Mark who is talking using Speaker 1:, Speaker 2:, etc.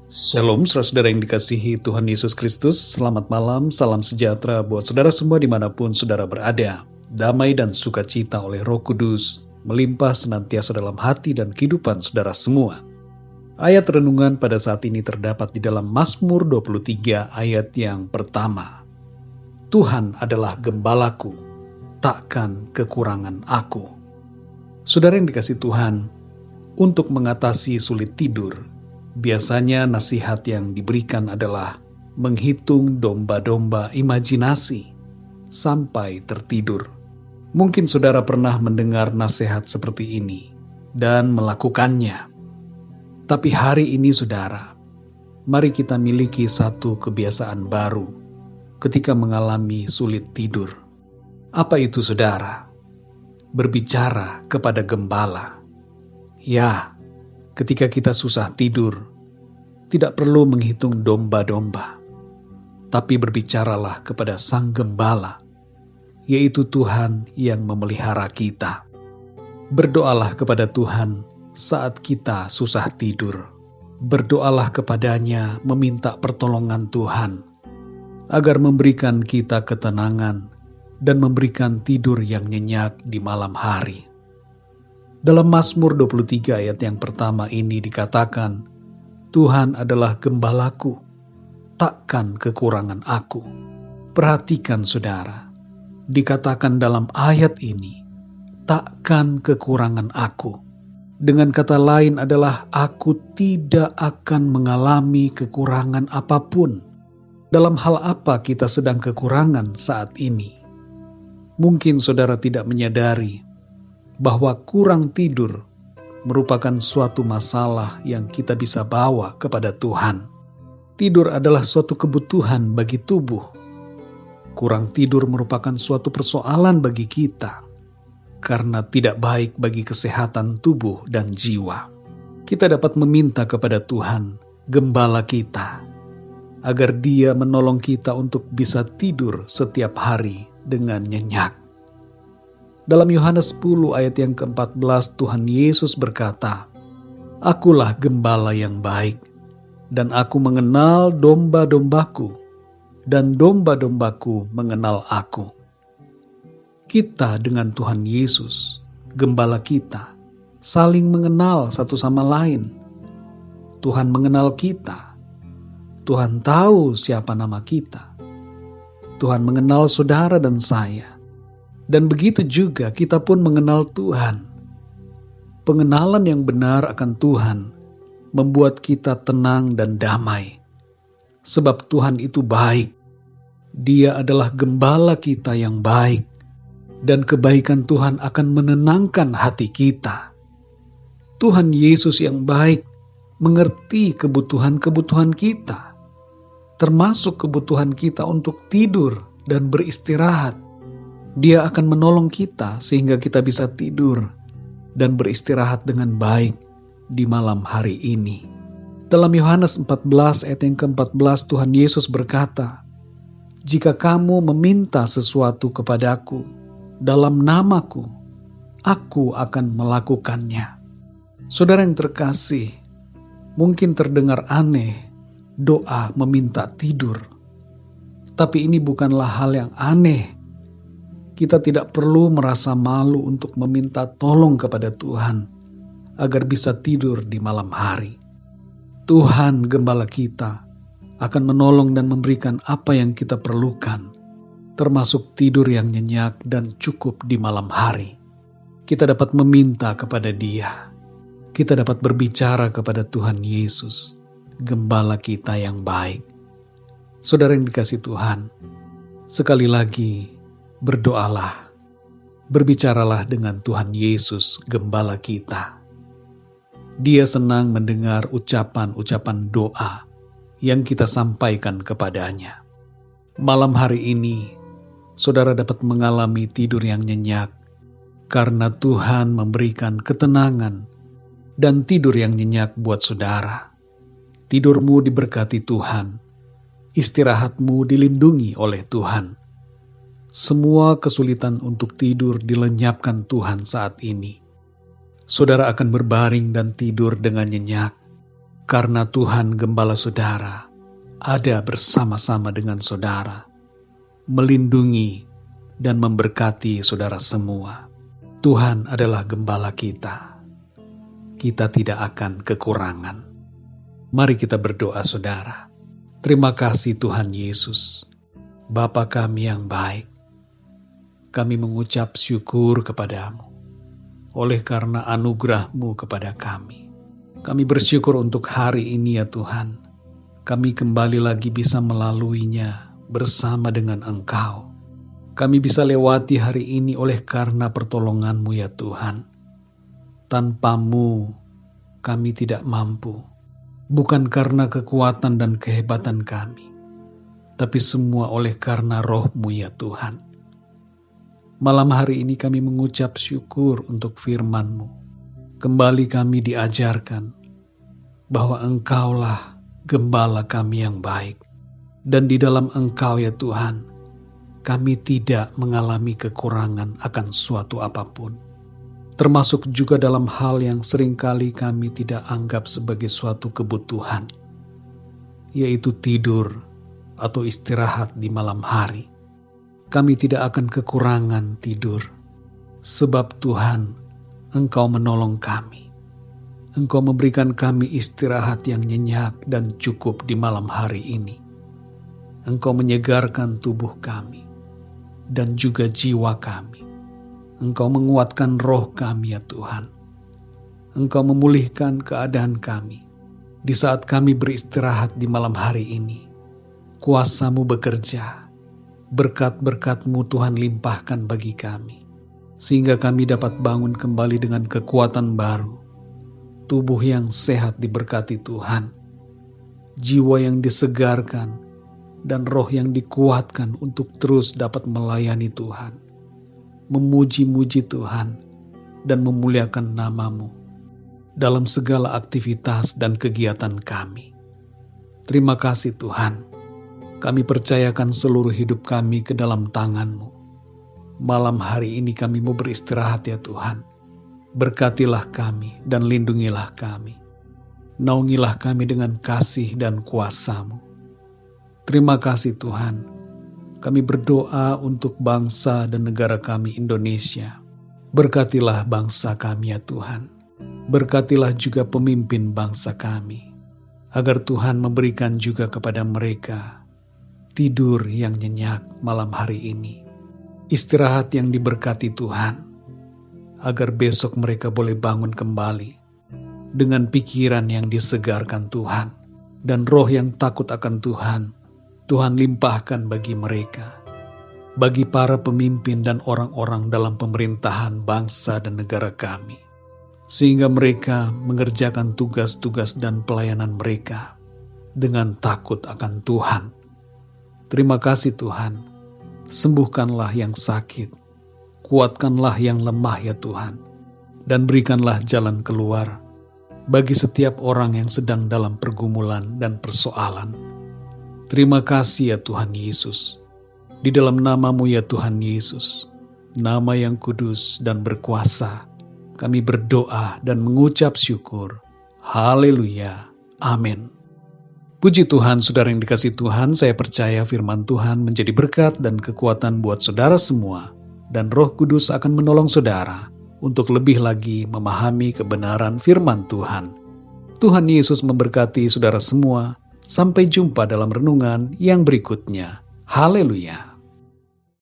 Speaker 1: Shalom, saudara yang dikasihi Tuhan Yesus Kristus. Selamat malam, salam sejahtera buat saudara semua dimanapun saudara berada. Damai dan sukacita oleh Roh Kudus melimpah senantiasa dalam hati dan kehidupan saudara semua. Ayat renungan pada saat ini terdapat di dalam Mazmur 23 ayat yang pertama. Tuhan adalah gembalaku, takkan kekurangan aku. Saudara yang dikasihi Tuhan, untuk mengatasi sulit tidur, biasanya nasihat yang diberikan adalah menghitung domba-domba imajinasi sampai tertidur. Mungkin saudara pernah mendengar nasihat seperti ini dan melakukannya. Tapi hari ini saudara, mari kita miliki satu kebiasaan baru ketika mengalami sulit tidur. Apa itu saudara? Berbicara kepada gembala. Ya, ketika kita susah tidur, tidak perlu menghitung domba-domba, tapi berbicaralah kepada Sang Gembala, yaitu Tuhan yang memelihara kita. Berdoalah kepada Tuhan saat kita susah tidur. Berdoalah kepadanya meminta pertolongan Tuhan, agar memberikan kita ketenangan dan memberikan tidur yang nyenyak di malam hari. Dalam Mazmur 23 ayat yang pertama ini dikatakan, Tuhan adalah gembalaku, takkan kekurangan aku. Perhatikan saudara, dikatakan dalam ayat ini, takkan kekurangan aku. Dengan kata lain adalah aku tidak akan mengalami kekurangan apapun. Dalam hal apa kita sedang kekurangan saat ini? Mungkin saudara tidak menyadari bahwa kurang tidur merupakan suatu masalah yang kita bisa bawa kepada Tuhan. Tidur adalah suatu kebutuhan bagi tubuh. Kurang tidur merupakan suatu persoalan bagi kita, karena tidak baik bagi kesehatan tubuh dan jiwa. Kita dapat meminta kepada Tuhan, Gembala kita, agar Dia menolong kita untuk bisa tidur setiap hari dengan nyenyak. Dalam Yohanes 10 ayat yang ke-14 Tuhan Yesus berkata, Akulah gembala yang baik, dan aku mengenal domba-dombaku, dan domba-dombaku mengenal aku. Kita dengan Tuhan Yesus, gembala kita, saling mengenal satu sama lain. Tuhan mengenal kita. Tuhan tahu siapa nama kita. Tuhan mengenal saudara dan saya. Dan begitu juga kita pun mengenal Tuhan. Pengenalan yang benar akan Tuhan membuat kita tenang dan damai. Sebab Tuhan itu baik. Dia adalah gembala kita yang baik. Dan kebaikan Tuhan akan menenangkan hati kita. Tuhan Yesus yang baik mengerti kebutuhan-kebutuhan kita. Termasuk kebutuhan kita untuk tidur dan beristirahat. Dia akan menolong kita sehingga kita bisa tidur dan beristirahat dengan baik di malam hari ini. Dalam Yohanes 14 ayat yang ke-14 Tuhan Yesus berkata, Jika kamu meminta sesuatu kepadaku dalam namaku, aku akan melakukannya. Saudara yang terkasih, mungkin terdengar aneh doa meminta tidur. Tapi ini bukanlah hal yang aneh. Kita tidak perlu merasa malu untuk meminta tolong kepada Tuhan agar bisa tidur di malam hari. Tuhan Gembala kita akan menolong dan memberikan apa yang kita perlukan, termasuk tidur yang nyenyak dan cukup di malam hari. Kita dapat meminta kepada Dia. Kita dapat berbicara kepada Tuhan Yesus, Gembala kita yang baik. Saudara yang dikasihi Tuhan, sekali lagi, berdoalah, berbicaralah dengan Tuhan Yesus, Gembala kita. Dia senang mendengar ucapan-ucapan doa yang kita sampaikan kepadanya. Malam hari ini, saudara dapat mengalami tidur yang nyenyak, karena Tuhan memberikan ketenangan dan tidur yang nyenyak buat saudara. Tidurmu diberkati Tuhan, istirahatmu dilindungi oleh Tuhan. Semua kesulitan untuk tidur dilenyapkan Tuhan saat ini. Saudara akan berbaring dan tidur dengan nyenyak, karena Tuhan Gembala saudara ada bersama-sama dengan saudara, melindungi dan memberkati saudara semua. Tuhan adalah Gembala kita. Kita tidak akan kekurangan. Mari kita berdoa saudara. Terima kasih Tuhan Yesus, Bapa kami yang baik. Kami mengucap syukur kepadamu oleh karena anugerah-Mu kepada kami. Kami bersyukur untuk hari ini ya Tuhan. Kami kembali lagi bisa melaluinya bersama dengan Engkau. Kami bisa lewati hari ini oleh karena pertolongan-Mu ya Tuhan. Tanpa-Mu kami tidak mampu. Bukan karena kekuatan dan kehebatan kami, tapi semua oleh karena Roh-Mu ya Tuhan. Malam hari ini kami mengucap syukur untuk firman-Mu. Kembali kami diajarkan bahwa Engkaulah Gembala kami yang baik. Dan di dalam Engkau ya Tuhan, kami tidak mengalami kekurangan akan suatu apapun. Termasuk juga dalam hal yang seringkali kami tidak anggap sebagai suatu kebutuhan, yaitu tidur atau istirahat di malam hari. Kami tidak akan kekurangan tidur, sebab Tuhan, Engkau menolong kami. Engkau memberikan kami istirahat yang nyenyak dan cukup di malam hari ini. Engkau menyegarkan tubuh kami dan juga jiwa kami. Engkau menguatkan roh kami ya Tuhan. Engkau memulihkan keadaan kami. Di saat kami beristirahat di malam hari ini, kuasa-Mu bekerja. Berkat-berkat-Mu Tuhan limpahkan bagi kami, sehingga kami dapat bangun kembali dengan kekuatan baru, tubuh yang sehat diberkati Tuhan, jiwa yang disegarkan, dan roh yang dikuatkan untuk terus dapat melayani Tuhan, memuji-muji Tuhan, dan memuliakan nama-Mu dalam segala aktivitas dan kegiatan kami. Terima kasih Tuhan. Kami percayakan seluruh hidup kami ke dalam tangan-Mu. Malam hari ini kami mau beristirahat ya Tuhan. Berkatilah kami dan lindungilah kami. Naungilah kami dengan kasih dan kuasa-Mu. Terima kasih Tuhan. Kami berdoa untuk bangsa dan negara kami Indonesia. Berkatilah bangsa kami ya Tuhan. Berkatilah juga pemimpin bangsa kami. Agar Tuhan memberikan juga kepada mereka tidur yang nyenyak malam hari ini. Istirahat yang diberkati Tuhan. Agar besok mereka boleh bangun kembali dengan pikiran yang disegarkan Tuhan. Dan roh yang takut akan Tuhan, Tuhan limpahkan bagi mereka. Bagi para pemimpin dan orang-orang dalam pemerintahan bangsa dan negara kami. Sehingga mereka mengerjakan tugas-tugas dan pelayanan mereka dengan takut akan Tuhan. Terima kasih Tuhan, sembuhkanlah yang sakit, kuatkanlah yang lemah ya Tuhan, dan berikanlah jalan keluar bagi setiap orang yang sedang dalam pergumulan dan persoalan. Terima kasih ya Tuhan Yesus, di dalam nama-Mu ya Tuhan Yesus, nama yang kudus dan berkuasa, kami berdoa dan mengucap syukur. Haleluya. Amin. Puji Tuhan, saudara yang dikasihi Tuhan, saya percaya firman Tuhan menjadi berkat dan kekuatan buat saudara semua, dan Roh Kudus akan menolong saudara untuk lebih lagi memahami kebenaran firman Tuhan. Tuhan Yesus memberkati saudara semua. Sampai jumpa dalam renungan yang berikutnya. Haleluya.